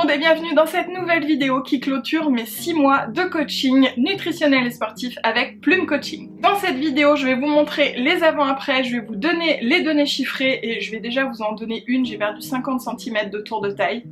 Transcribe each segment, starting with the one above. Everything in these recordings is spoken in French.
monde et bienvenue dans cette nouvelle vidéo qui clôture mes 6 mois de coaching nutritionnel et sportif avec Plume Coaching. Dans cette vidéo, je vais vous montrer les avant-après, je vais vous donner les données chiffrées et je vais déjà vous en donner une, j'ai perdu 50 cm de tour de taille.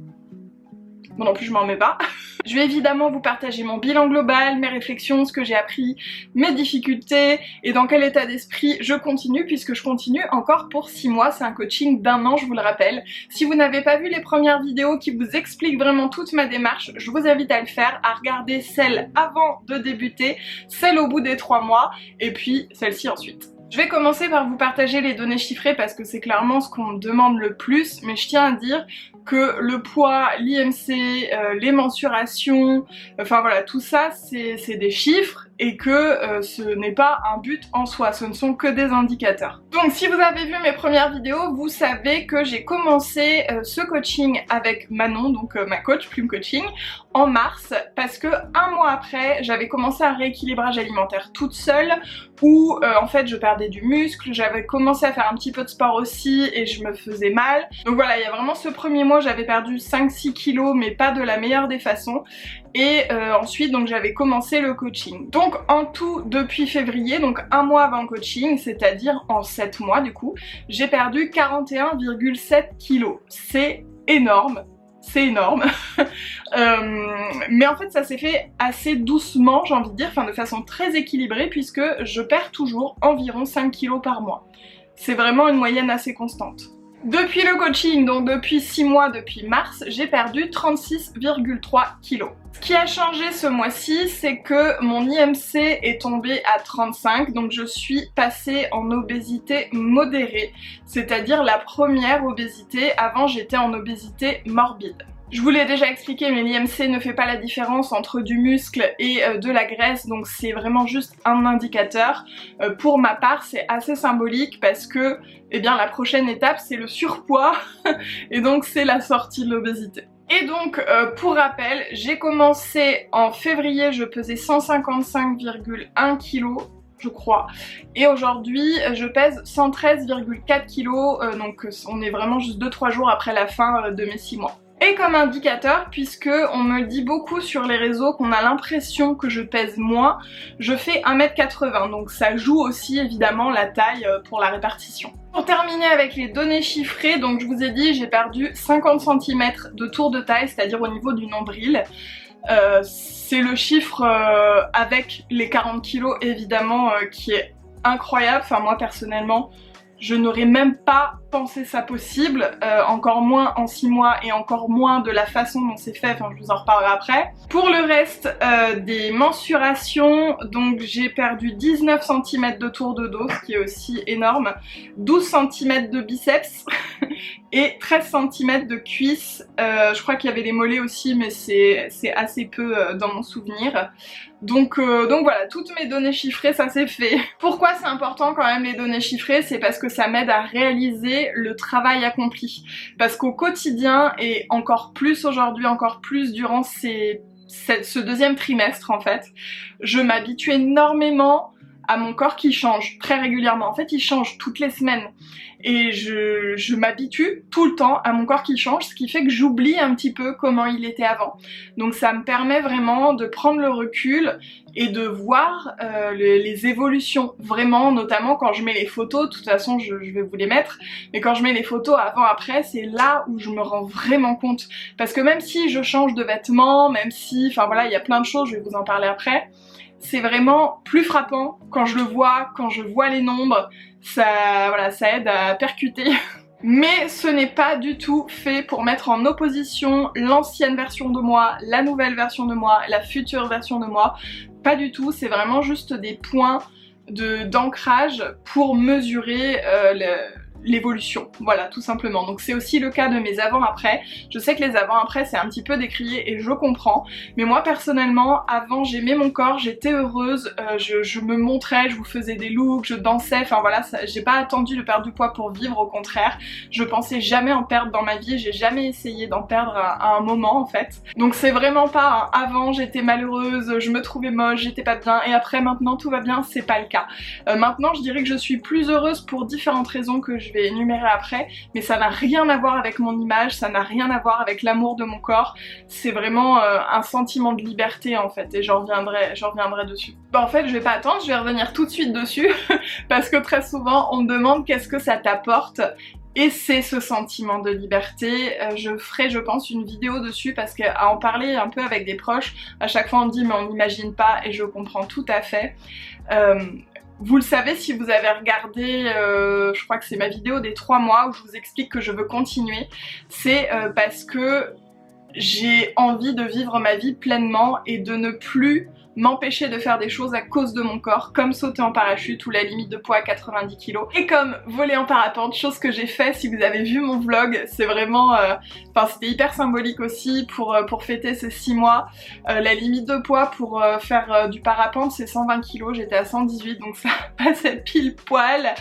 Bon non plus je m'en remets pas. Je vais évidemment vous partager mon bilan global, mes réflexions, ce que j'ai appris, mes difficultés et dans quel état d'esprit je continue puisque je continue encore pour 6 mois, c'est un coaching d'1 an je vous le rappelle. Si vous n'avez pas vu les premières vidéos qui vous expliquent vraiment toute ma démarche, je vous invite à le faire, à regarder celle avant de débuter, celle au bout des 3 mois et puis celle-ci ensuite. Je vais commencer par vous partager les données chiffrées parce que c'est clairement ce qu'on me demande le plus, mais je tiens à dire que le poids, l'IMC, les mensurations, enfin voilà, tout ça c'est des chiffres et que ce n'est pas un but en soi, ce ne sont que des indicateurs. Donc si vous avez vu mes premières vidéos, vous savez que j'ai commencé ce coaching avec Manon, donc ma coach Plume Coaching, en mars, parce que un mois après, j'avais commencé un rééquilibrage alimentaire toute seule, où en fait je perdais du muscle, j'avais commencé à faire un petit peu de sport aussi et je me faisais mal. Donc voilà, il y a vraiment ce premier mois, j'avais perdu 5-6 kilos, mais pas de la meilleure des façons. Et ensuite donc j'avais commencé le coaching. Donc en tout depuis février, donc un mois avant le coaching, c'est-à-dire en 7 mois du coup, j'ai perdu 41,7 kilos. C'est énorme. C'est énorme. Mais en fait ça s'est fait assez doucement, j'ai envie de dire, enfin de façon très équilibrée puisque je perds toujours environ 5 kilos par mois. C'est vraiment une moyenne assez constante. Depuis le coaching, donc depuis 6 mois, depuis mars, j'ai perdu 36,3 kilos. Ce qui a changé ce mois-ci, c'est que mon IMC est tombé à 35, donc je suis passée en obésité modérée, c'est-à-dire la première obésité. Avant j'étais en obésité morbide. Je vous l'ai déjà expliqué, mais l'IMC ne fait pas la différence entre du muscle et de la graisse, donc c'est vraiment juste un indicateur. Pour ma part, c'est assez symbolique parce que eh bien, la prochaine étape, c'est le surpoids et donc c'est la sortie de l'obésité. Et donc, pour rappel, j'ai commencé en février, je pesais 155,1 kg. Je crois. Et aujourd'hui, je pèse 113,4 kg, donc on est vraiment juste 2-3 jours après la fin de mes 6 mois. Et comme indicateur, puisque on me dit beaucoup sur les réseaux qu'on a l'impression que je pèse moins, je fais 1m80, donc ça joue aussi évidemment la taille pour la répartition. Pour terminer avec les données chiffrées, donc je vous ai dit j'ai perdu 50 cm de tour de taille, c'est-à-dire au niveau du nombril. C'est le chiffre avec les 40 kg évidemment qui est incroyable, enfin moi personnellement je n'aurais même pas pensé ça possible, encore moins en 6 mois et encore moins de la façon dont c'est fait, enfin je vous en reparlerai après. Pour le reste des mensurations, donc j'ai perdu 19 cm de tour de dos, ce qui est aussi énorme, 12 cm de biceps et 13 cm de cuisses. Je crois qu'il y avait les mollets aussi, mais c'est assez peu dans mon souvenir. Donc voilà, toutes mes données chiffrées, ça c'est fait. Pourquoi c'est important quand même les données chiffrées? C'est parce que ça m'aide à réaliser le travail accompli. Parce qu'au quotidien, et encore plus aujourd'hui, encore plus durant ce deuxième trimestre en fait, je m'habitue énormément à mon corps qui change très régulièrement. En fait, il change toutes les semaines. Et je m'habitue tout le temps à mon corps qui change, ce qui fait que j'oublie un petit peu comment il était avant. Donc ça me permet vraiment de prendre le recul et de voir les évolutions, vraiment, notamment quand je mets les photos. De toute façon, je vais vous les mettre, mais quand je mets les photos avant-après, c'est là où je me rends vraiment compte. Parce que même si je change de vêtements, même si, enfin voilà, il y a plein de choses, je vais vous en parler après, c'est vraiment plus frappant quand je le vois, quand je vois les nombres, voilà, ça aide à percuter. Mais ce n'est pas du tout fait pour mettre en opposition l'ancienne version de moi, la nouvelle version de moi, la future version de moi. Pas du tout, c'est vraiment juste des points d'ancrage pour mesurer l'évolution, voilà, tout simplement. Donc c'est aussi le cas de mes avant-après. Je sais que les avant-après c'est un petit peu décrié et je comprends, mais moi personnellement, avant j'aimais mon corps, j'étais heureuse, je me montrais, je vous faisais des looks, je dansais, enfin voilà, j'ai pas attendu de perdre du poids pour vivre, au contraire. Je pensais jamais en perdre dans ma vie, j'ai jamais essayé d'en perdre à un moment en fait. Donc c'est vraiment pas un avant j'étais malheureuse, je me trouvais moche, j'étais pas bien et après maintenant tout va bien, c'est pas le cas. Maintenant je dirais que je suis plus heureuse pour différentes raisons que je vais énumérer après, mais ça n'a rien à voir avec mon image, ça n'a rien à voir avec l'amour de mon corps, c'est vraiment un sentiment de liberté en fait, et j'en reviendrai dessus. Bah, en fait je vais pas attendre, je vais revenir tout de suite dessus, parce que très souvent on me demande qu'est-ce que ça t'apporte. Et c'est ce sentiment de liberté. Je ferai, je pense, une vidéo dessus parce qu'à en parler un peu avec des proches, à chaque fois on me dit mais on n'imagine pas, et je comprends tout à fait. Vous le savez si vous avez regardé, je crois que c'est ma vidéo des 3 mois où je vous explique que je veux continuer. C'est parce que j'ai envie de vivre ma vie pleinement et de ne plus m'empêcher de faire des choses à cause de mon corps, comme sauter en parachute ou la limite de poids à 90 kg, et comme voler en parapente, chose que j'ai fait. Si vous avez vu mon vlog, c'est vraiment, enfin c'était hyper symbolique aussi pour fêter ces 6 mois. La limite de poids pour faire du parapente c'est 120 kg, j'étais à 118, donc ça passait pile poil,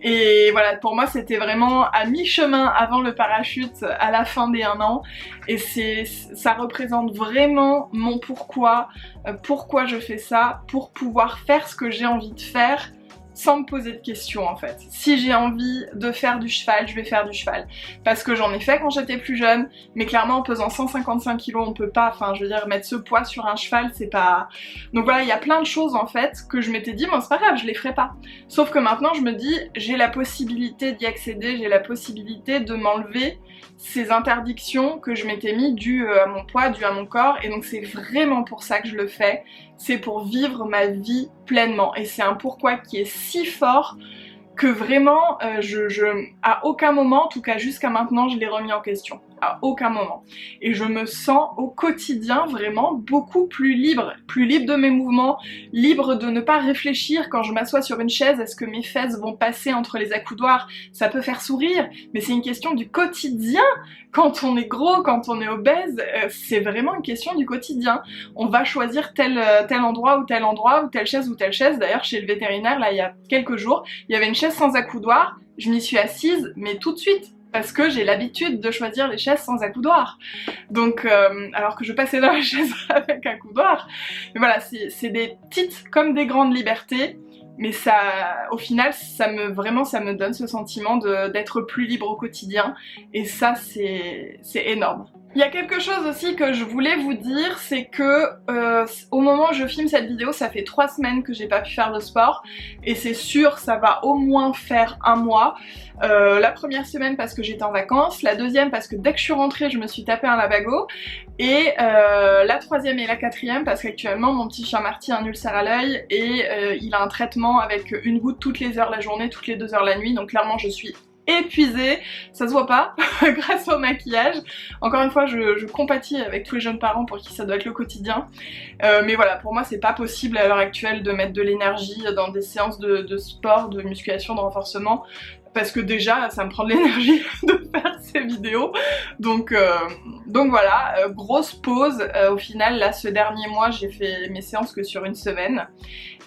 et voilà, pour moi c'était vraiment à mi-chemin avant le parachute, à la fin des 1 an, et ça représente vraiment mon pourquoi je fais ça, pour pouvoir faire ce que j'ai envie de faire sans me poser de questions en fait. Si j'ai envie de faire du cheval, je vais faire du cheval. Parce que j'en ai fait quand j'étais plus jeune, mais clairement en pesant 155 kg on peut pas, enfin je veux dire mettre ce poids sur un cheval c'est pas... Donc voilà, il y a plein de choses en fait que je m'étais dit bon c'est pas grave, je les ferai pas. Sauf que maintenant je me dis j'ai la possibilité d'y accéder, j'ai la possibilité de m'enlever ces interdictions que je m'étais mis dues à mon poids, dues à mon corps, et donc c'est vraiment pour ça que je le fais. C'est pour vivre ma vie pleinement, et c'est un pourquoi qui est si fort que vraiment à aucun moment, en tout cas jusqu'à maintenant, je l'ai remis en question. À aucun moment. Et je me sens au quotidien vraiment beaucoup plus libre de mes mouvements, libre de ne pas réfléchir quand je m'assois sur une chaise, est-ce que mes fesses vont passer entre les accoudoirs? Ça peut faire sourire, mais c'est une question du quotidien. Quand on est gros, quand on est obèse, c'est vraiment une question du quotidien. On va choisir tel endroit, ou telle chaise ou telle chaise. D'ailleurs chez le vétérinaire, là il y a quelques jours, il y avait une chaise sans accoudoir, je m'y suis assise, mais tout de suite. Parce que j'ai l'habitude de choisir les chaises sans accoudoir. Donc, alors que je passais dans la chaise avec un accoudoir. Mais voilà, c'est des petites comme des grandes libertés. Mais ça, au final, ça me donne ce sentiment d'être plus libre au quotidien. Et ça, c'est énorme. Il y a quelque chose aussi que je voulais vous dire, c'est que au moment où je filme cette vidéo, ça fait 3 semaines que j'ai pas pu faire de sport, et c'est sûr ça va au moins faire 1 mois. La première semaine parce que j'étais en vacances, la deuxième parce que dès que je suis rentrée je me suis tapé un lavago, et la troisième et la quatrième parce qu'actuellement mon petit chien Marty a un ulcère à l'œil, et il a un traitement avec une goutte toutes les heures la journée, toutes les 2 heures la nuit, donc clairement je suis épuisée, ça se voit pas grâce au maquillage. Encore une fois je compatis avec tous les jeunes parents pour qui ça doit être le quotidien, mais voilà, pour moi c'est pas possible à l'heure actuelle de mettre de l'énergie dans des séances de sport, de musculation, de renforcement, parce que déjà ça me prend de l'énergie de faire ces vidéos, donc voilà, grosse pause. Au final là ce dernier mois j'ai fait mes séances que sur 1 semaine,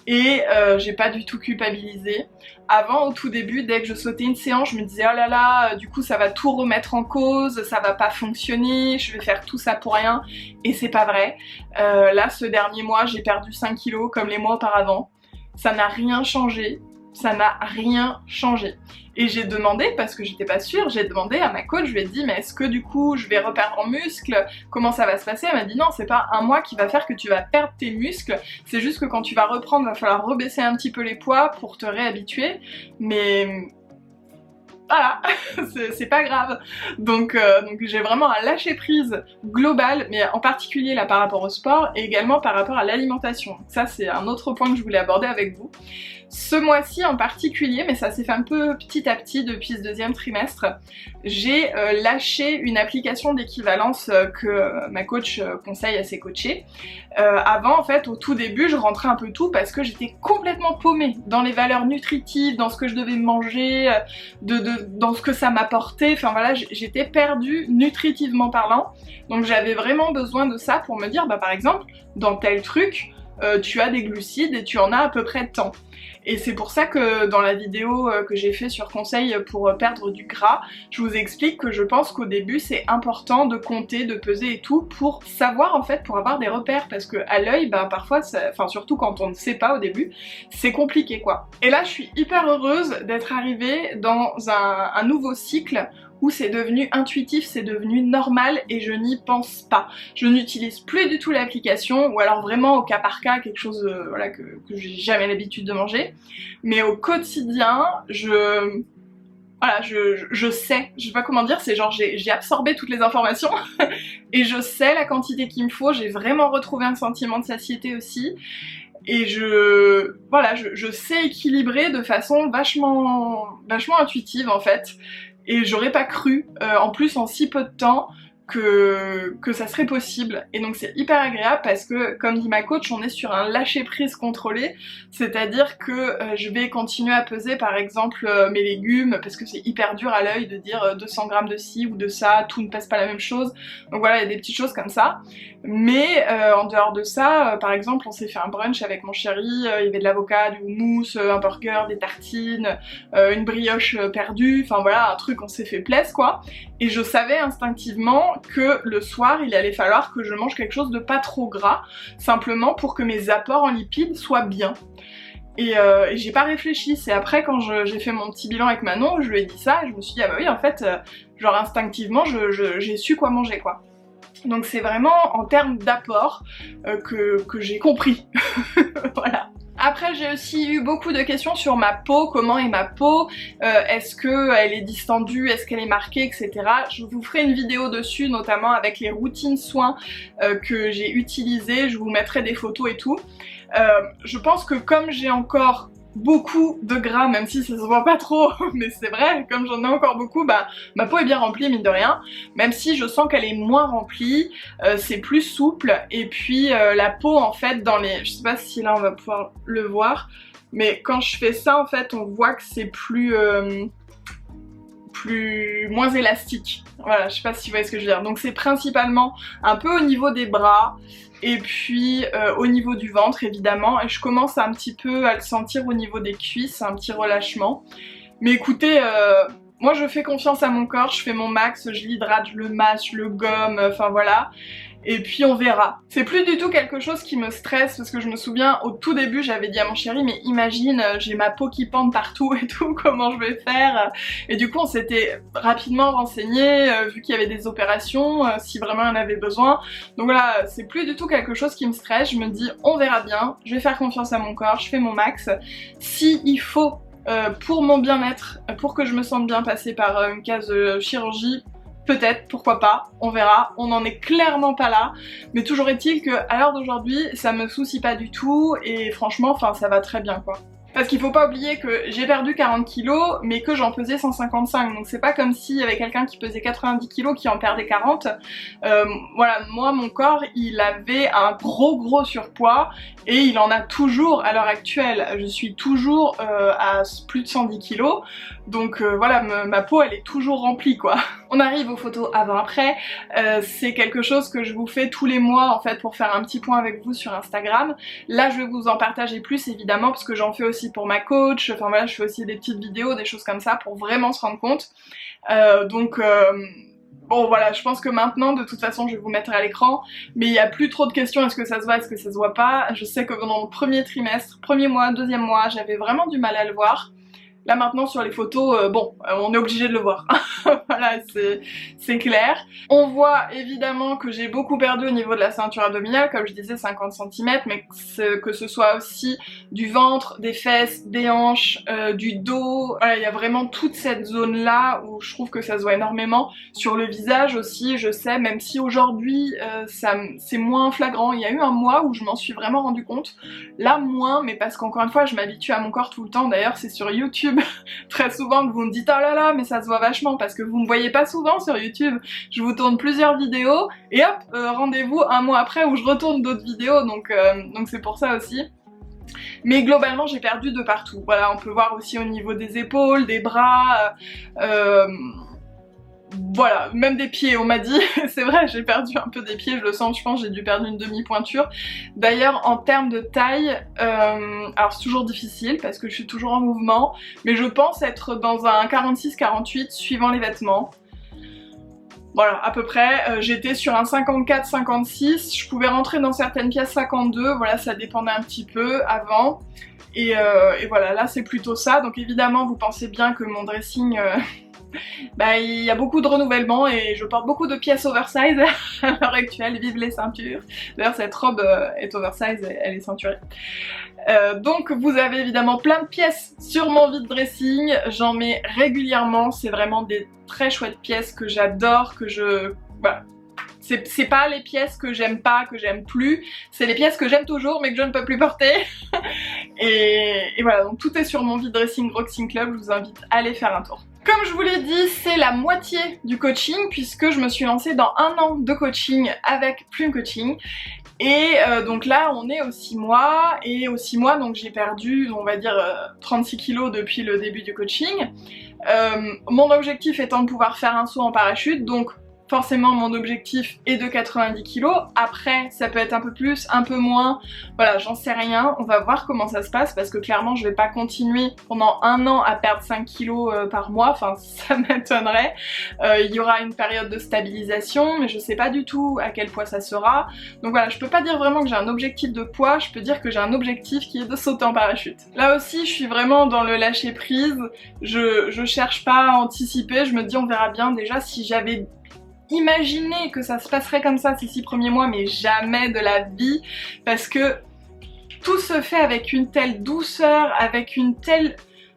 et j'ai pas du tout culpabilisé. Avant, au tout début, dès que je sautais une séance, je me disais oh là là, du coup ça va tout remettre en cause, ça va pas fonctionner, je vais faire tout ça pour rien, et c'est pas vrai. Là ce dernier mois j'ai perdu 5 kilos comme les mois auparavant, ça n'a rien changé. Ça n'a rien changé. Et j'ai demandé, parce que j'étais pas sûre, j'ai demandé à ma coach, je lui ai dit mais est-ce que du coup je vais reperdre en muscles? Comment ça va se passer? Elle m'a dit non, c'est pas 1 mois qui va faire que tu vas perdre tes muscles, c'est juste que quand tu vas reprendre, va falloir rebaisser un petit peu les poids pour te réhabituer, mais... voilà, c'est pas grave. Donc j'ai vraiment un lâcher prise global, mais en particulier là par rapport au sport, et également par rapport à l'alimentation. Ça c'est un autre point que je voulais aborder avec vous. Ce mois-ci en particulier, mais ça s'est fait un peu petit à petit depuis ce 2e trimestre, j'ai lâché une application d'équivalence que ma coach conseille à ses coachés. Avant en fait, au tout début, je rentrais un peu tout parce que j'étais complètement paumée dans les valeurs nutritives, dans ce que je devais manger, dans ce que ça m'apportait, enfin voilà, j'étais perdue nutritivement parlant. Donc j'avais vraiment besoin de ça pour me dire, bah par exemple, dans tel truc, tu as des glucides et tu en as à peu près tant. Et c'est pour ça que dans la vidéo que j'ai fait sur conseils pour perdre du gras, je vous explique que je pense qu'au début c'est important de compter, de peser et tout pour savoir en fait, pour avoir des repères, parce que à l'œil, bah parfois, enfin surtout quand on ne sait pas au début, c'est compliqué quoi. Et là je suis hyper heureuse d'être arrivée dans un nouveau cycle où c'est devenu intuitif, c'est devenu normal et je n'y pense pas. Je n'utilise plus du tout l'application, ou alors vraiment au cas par cas, quelque chose voilà, que j'ai jamais l'habitude de manger. Mais au quotidien, voilà, je sais, je sais pas comment dire, c'est genre j'ai absorbé toutes les informations et je sais la quantité qu'il me faut, j'ai vraiment retrouvé un sentiment de satiété aussi. Et voilà, je sais équilibrer de façon vachement intuitive en fait. Et j'aurais pas cru, en plus en si peu de temps, que ça serait possible. Et donc c'est hyper agréable parce que, comme dit ma coach, on est sur un lâcher-prise contrôlé, c'est-à-dire que je vais continuer à peser par exemple mes légumes, parce que c'est hyper dur à l'œil de dire 200 grammes de ci ou de ça, tout ne pèse pas la même chose, donc voilà, il y a des petites choses comme ça. Mais en dehors de ça, par exemple on s'est fait un brunch avec mon chéri, il y avait de l'avocat, du houmous, un burger, des tartines, une brioche perdue, enfin voilà, un truc, on s'est fait plaisir quoi. Et je savais instinctivement que le soir il allait falloir que je mange quelque chose de pas trop gras, simplement pour que mes apports en lipides soient bien. Et j'ai pas réfléchi, c'est après quand j'ai fait mon petit bilan avec Manon, je lui ai dit ça et je me suis dit ah bah oui en fait, genre instinctivement j'ai su quoi manger quoi. Donc c'est vraiment en termes d'apport que j'ai compris. Voilà. Après j'ai aussi eu beaucoup de questions sur ma peau, comment est ma peau, est-ce qu'elle est distendue, est-ce qu'elle est marquée, etc. Je vous ferai une vidéo dessus, notamment avec les routines soins que j'ai utilisées, je vous mettrai des photos et tout. Je pense que comme j'ai encore beaucoup de gras, même si ça se voit pas trop, mais c'est vrai, comme j'en ai encore beaucoup, bah ma peau est bien remplie mine de rien, même si je sens qu'elle est moins remplie, c'est plus souple, et puis la peau en fait dans les... je sais pas si là on va pouvoir le voir, mais quand je fais ça en fait on voit que c'est moins élastique. Voilà, je sais pas si vous voyez ce que je veux dire. Donc c'est principalement un peu au niveau des bras, et puis au niveau du ventre évidemment, et je commence un petit peu à le sentir au niveau des cuisses, un petit relâchement. Mais écoutez, moi je fais confiance à mon corps, je fais mon max, je l'hydrate, je le masse, je le gomme, enfin voilà. Et puis on verra. C'est plus du tout quelque chose qui me stresse, parce que je me souviens au tout début j'avais dit à mon chéri mais imagine j'ai ma peau qui pend partout et tout, comment je vais faire? Et du coup on s'était rapidement renseigné, vu qu'il y avait des opérations, si vraiment il y en avait besoin. Donc voilà, c'est plus du tout quelque chose qui me stresse, je me dis on verra bien, je vais faire confiance à mon corps, je fais mon max. Si il faut pour mon bien-être, pour que je me sente bien passer par une case de chirurgie, peut-être, pourquoi pas, on verra, on n'en est clairement pas là, mais toujours est-il que à l'heure d'aujourd'hui ça me soucie pas du tout et franchement enfin ça va très bien quoi. Parce qu'il faut pas oublier que j'ai perdu 40 kilos mais que j'en pesais 155, donc c'est pas comme s'il y avait quelqu'un qui pesait 90 kilos qui en perdait 40. Voilà, moi mon corps il avait un gros surpoids et il en a toujours à l'heure actuelle. Je suis toujours à plus de 110 kilos, donc voilà, ma peau elle est toujours remplie quoi. On arrive aux photos avant-après, c'est quelque chose que je vous fais tous les mois en fait pour faire un petit point avec vous sur Instagram. Là je vais vous en partager plus évidemment parce que j'en fais aussi pour ma coach, enfin voilà, je fais aussi des petites vidéos, des choses comme ça pour vraiment se rendre compte. Bon voilà, je pense que maintenant de toute façon je vais vous mettre à l'écran, mais il n'y a plus trop de questions, est-ce que ça se voit, est-ce que ça se voit pas. Je sais que pendant le premier trimestre, premier mois, deuxième mois, j'avais vraiment du mal à le voir. Là maintenant sur les photos, bon, on est obligé de le voir. Voilà, c'est clair. On voit évidemment que j'ai beaucoup perdu au niveau de la ceinture abdominale, comme je disais 50 cm, mais que ce soit aussi du ventre, des fesses, des hanches, du dos. Voilà, il y a vraiment toute cette zone là où je trouve que ça se voit énormément. Sur le visage aussi, je sais, même si aujourd'hui c'est moins flagrant. Il y a eu un mois où je m'en suis vraiment rendu compte. Là moins, mais parce qu'encore une fois je m'habitue à mon corps tout le temps. D'ailleurs c'est sur YouTube très souvent que vous me dites oh là là mais ça se voit vachement, parce que vous me voyez pas souvent sur YouTube. Je vous tourne plusieurs vidéos et hop, rendez-vous un mois après où je retourne d'autres vidéos, donc c'est pour ça aussi. Mais globalement j'ai perdu de partout. Voilà, on peut voir aussi au niveau des épaules, des bras, voilà, même des pieds on m'a dit, c'est vrai j'ai perdu un peu des pieds, je le sens, je pense j'ai dû perdre une demi-pointure. D'ailleurs en termes de taille, alors c'est toujours difficile parce que je suis toujours en mouvement, mais je pense être dans un 46-48 suivant les vêtements. Voilà, à peu près, j'étais sur un 54-56, je pouvais rentrer dans certaines pièces 52, voilà, ça dépendait un petit peu avant. Et voilà, là c'est plutôt ça, donc évidemment vous pensez bien que mon dressing, bah il y a beaucoup de renouvellement et je porte beaucoup de pièces oversize à l'heure actuelle, vive les ceintures. D'ailleurs cette robe est oversize, elle est ceinturée. Donc vous avez évidemment plein de pièces sur mon vide dressing, j'en mets régulièrement, c'est vraiment des très chouettes pièces que j'adore, que je... Voilà. C'est pas les pièces que j'aime pas, que j'aime plus, c'est les pièces que j'aime toujours mais que je ne peux plus porter. et voilà, donc tout est sur mon vide dressing Roxing Club, je vous invite à aller faire un tour. Comme je vous l'ai dit, c'est la moitié du coaching puisque je me suis lancée dans 1 an de coaching avec Plume Coaching. Et donc là on est aux 6 mois et aux 6 mois donc j'ai perdu on va dire 36 kilos depuis le début du coaching. Mon objectif étant de pouvoir faire un saut en parachute, donc forcément mon objectif est de 90 kg, après ça peut être un peu plus, un peu moins, voilà j'en sais rien, on va voir comment ça se passe parce que clairement je vais pas continuer pendant 1 an à perdre 5 kg par mois, enfin ça m'étonnerait. Il y aura une période de stabilisation mais je sais pas du tout à quel poids ça sera, donc voilà je peux pas dire vraiment que j'ai un objectif de poids, je peux dire que j'ai un objectif qui est de sauter en parachute. Là aussi je suis vraiment dans le lâcher prise, je cherche pas à anticiper, je me dis on verra bien. Déjà si j'avais imaginez que ça se passerait comme ça ces 6 premiers mois, mais jamais de la vie, parce que tout se fait avec une telle douceur, avec une telle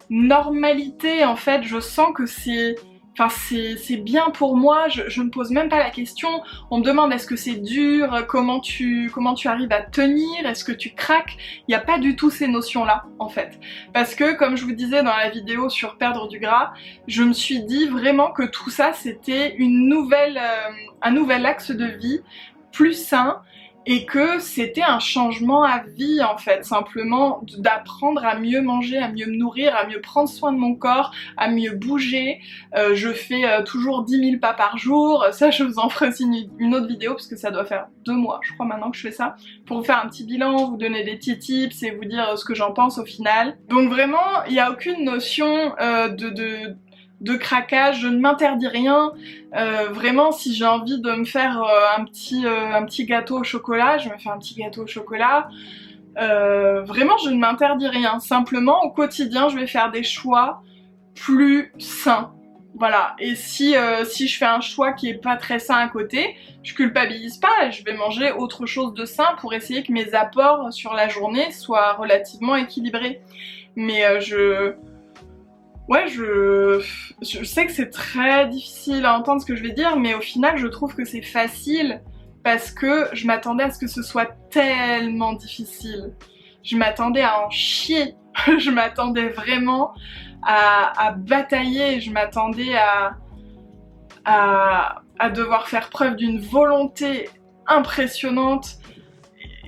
normalité en fait, je sens que c'est... Enfin c'est bien pour moi, je ne pose même pas la question, on me demande est-ce que c'est dur, comment tu arrives à tenir, est-ce que tu craques, il n'y a pas du tout ces notions là en fait. Parce que comme je vous disais dans la vidéo sur perdre du gras, je me suis dit vraiment que tout ça c'était un nouvel axe de vie plus sain, et que c'était un changement à vie en fait, simplement d'apprendre à mieux manger, à mieux me nourrir, à mieux prendre soin de mon corps, à mieux bouger. Je fais toujours 10 000 pas par jour, ça je vous en ferai aussi une autre vidéo parce que ça doit faire 2 mois je crois maintenant que je fais ça, pour vous faire un petit bilan, vous donner des petits tips et vous dire ce que j'en pense au final. Donc vraiment il n'y a aucune notion de craquage, je ne m'interdis rien, vraiment si j'ai envie de me faire un petit gâteau au chocolat, je me fais un petit gâteau au chocolat, vraiment je ne m'interdis rien, simplement au quotidien je vais faire des choix plus sains, voilà. Et si je fais un choix qui est pas très sain à côté, je culpabilise pas et je vais manger autre chose de sain pour essayer que mes apports sur la journée soient relativement équilibrés. Mais ouais, je sais que c'est très difficile à entendre ce que je vais dire, mais au final je trouve que c'est facile parce que je m'attendais à ce que ce soit tellement difficile. Je m'attendais à en chier, je m'attendais vraiment à batailler, je m'attendais à devoir faire preuve d'une volonté impressionnante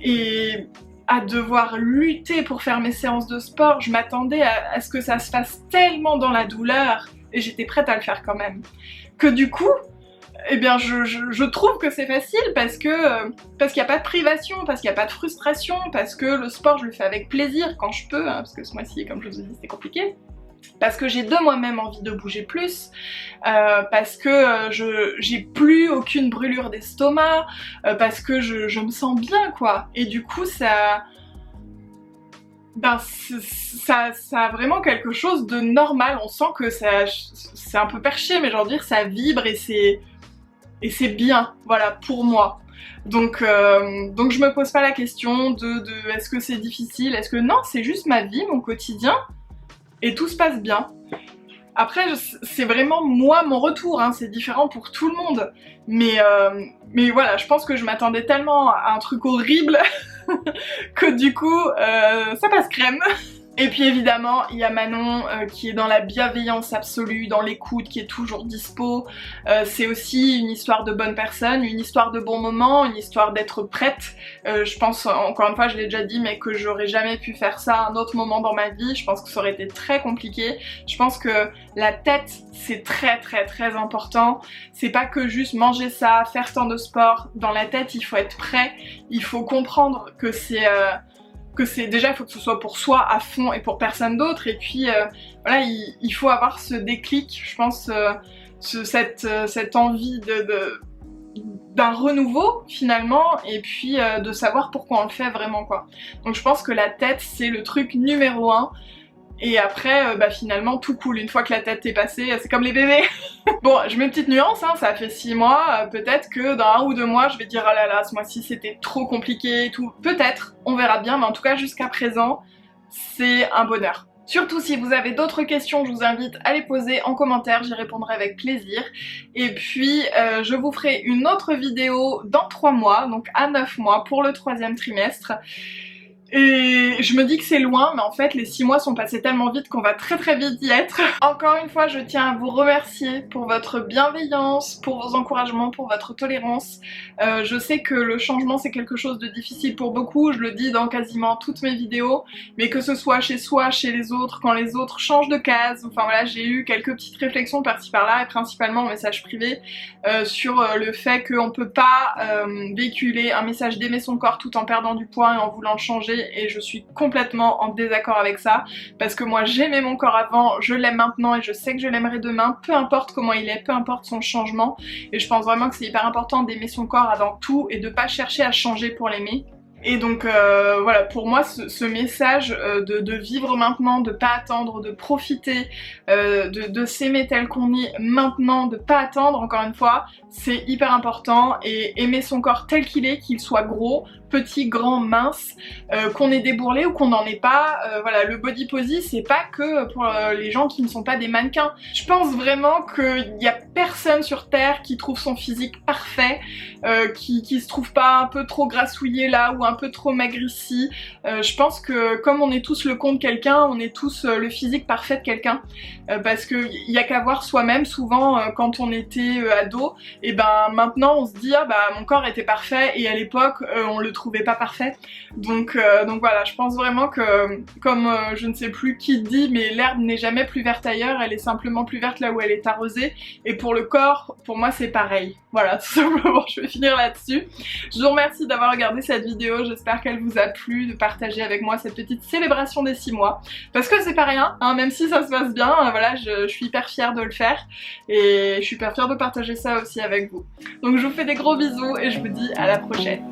et à devoir lutter pour faire mes séances de sport. Je m'attendais à ce que ça se fasse tellement dans la douleur, et j'étais prête à le faire quand même, que du coup, eh bien je trouve que c'est facile parce qu'il n'y a pas de privation, parce qu'il n'y a pas de frustration, parce que le sport je le fais avec plaisir quand je peux, hein, parce que ce mois-ci comme je vous ai dit c'était compliqué. Parce que j'ai de moi-même envie de bouger plus, parce que j'ai plus aucune brûlure d'estomac, parce que je me sens bien quoi. Et du coup ça a vraiment quelque chose de normal, on sent que c'est un peu perché mais genre dire ça vibre et c'est bien, voilà, pour moi. Donc je me pose pas la question de est-ce que c'est difficile, est-ce que non, c'est juste ma vie, mon quotidien. Et tout se passe bien. Après, c'est vraiment moi, mon retour, hein, c'est différent pour tout le monde. Mais voilà, je pense que je m'attendais tellement à un truc horrible que du coup, ça passe crème. Et puis évidemment, il y a Manon qui est dans la bienveillance absolue, dans l'écoute, qui est toujours dispo. C'est aussi une histoire de bonne personne, une histoire de bon moment, une histoire d'être prête. Je pense, encore une fois, je l'ai déjà dit, mais que j'aurais jamais pu faire ça à un autre moment dans ma vie. Je pense que ça aurait été très compliqué. Je pense que la tête, c'est très important. C'est pas que juste manger ça, faire tant de sport. Dans la tête, il faut être prêt. Il faut comprendre que c'est déjà, il faut que ce soit pour soi à fond et pour personne d'autre. Et puis voilà, il faut avoir ce déclic, je pense, cette envie d'un renouveau finalement, et puis de savoir pourquoi on le fait vraiment, quoi. Donc je pense que la tête, c'est le truc numéro 1. Et après, finalement, tout coule. Une fois que la tête est passée, c'est comme les bébés. Bon, je mets une petite nuance, hein, ça fait 6 mois. Peut-être que dans 1 ou 2 mois, je vais dire « Ah là là, ce mois-ci, c'était trop compliqué et tout ». Peut-être, on verra bien. Mais en tout cas, jusqu'à présent, c'est un bonheur. Surtout si vous avez d'autres questions, je vous invite à les poser en commentaire, j'y répondrai avec plaisir. Et puis je vous ferai une autre vidéo dans 3 mois, donc à 9 mois pour le 3e trimestre. Et je me dis que c'est loin, mais en fait les 6 mois sont passés tellement vite qu'on va très vite y être. Encore une fois, je tiens à vous remercier pour votre bienveillance, pour vos encouragements, pour votre tolérance. Je sais que le changement c'est quelque chose de difficile pour beaucoup, je le dis dans quasiment toutes mes vidéos, mais que ce soit chez soi, chez les autres, quand les autres changent de case, enfin voilà, j'ai eu quelques petites réflexions par-ci par-là, et principalement en message privé, sur le fait qu'on peut pas véhiculer un message d'aimer son corps tout en perdant du poids et en voulant le changer. Et je suis complètement en désaccord avec ça, parce que moi j'aimais mon corps avant, je l'aime maintenant et je sais que je l'aimerai demain, peu importe comment il est, peu importe son changement. Et je pense vraiment que c'est hyper important d'aimer son corps avant tout et de pas chercher à changer pour l'aimer. Et donc voilà, pour moi ce message de vivre maintenant, de pas attendre, de profiter, de s'aimer tel qu'on est maintenant, de pas attendre, encore une fois, c'est hyper important. Et aimer son corps tel qu'il soit gros, petit, grand, mince, qu'on ait des bourrelets ou qu'on n'en ait pas, voilà, le body positive c'est pas que pour les gens qui ne sont pas des mannequins. Je pense vraiment qu'il y a personne sur terre qui trouve son physique parfait, qui se trouve pas un peu trop grassouillé là ou un peu trop maigre ici. Je pense que comme on est tous le con de quelqu'un, on est tous le physique parfait de quelqu'un, parce qu'il y a qu'à voir soi-même. Souvent quand on était ado, et ben maintenant on se dit ah bah mon corps était parfait, et à l'époque on le trouvais pas parfait. Donc voilà, je pense vraiment que comme je ne sais plus qui dit, mais l'herbe n'est jamais plus verte ailleurs, elle est simplement plus verte là où elle est arrosée. Et pour le corps, pour moi c'est pareil. Voilà, tout simplement, je vais finir là-dessus. Je vous remercie d'avoir regardé cette vidéo, j'espère qu'elle vous a plu, de partager avec moi cette petite célébration des 6 mois. Parce que c'est pas rien, hein, même si ça se passe bien, voilà, je suis hyper fière de le faire. Et je suis hyper fière de partager ça aussi avec vous. Donc je vous fais des gros bisous et je vous dis à la prochaine.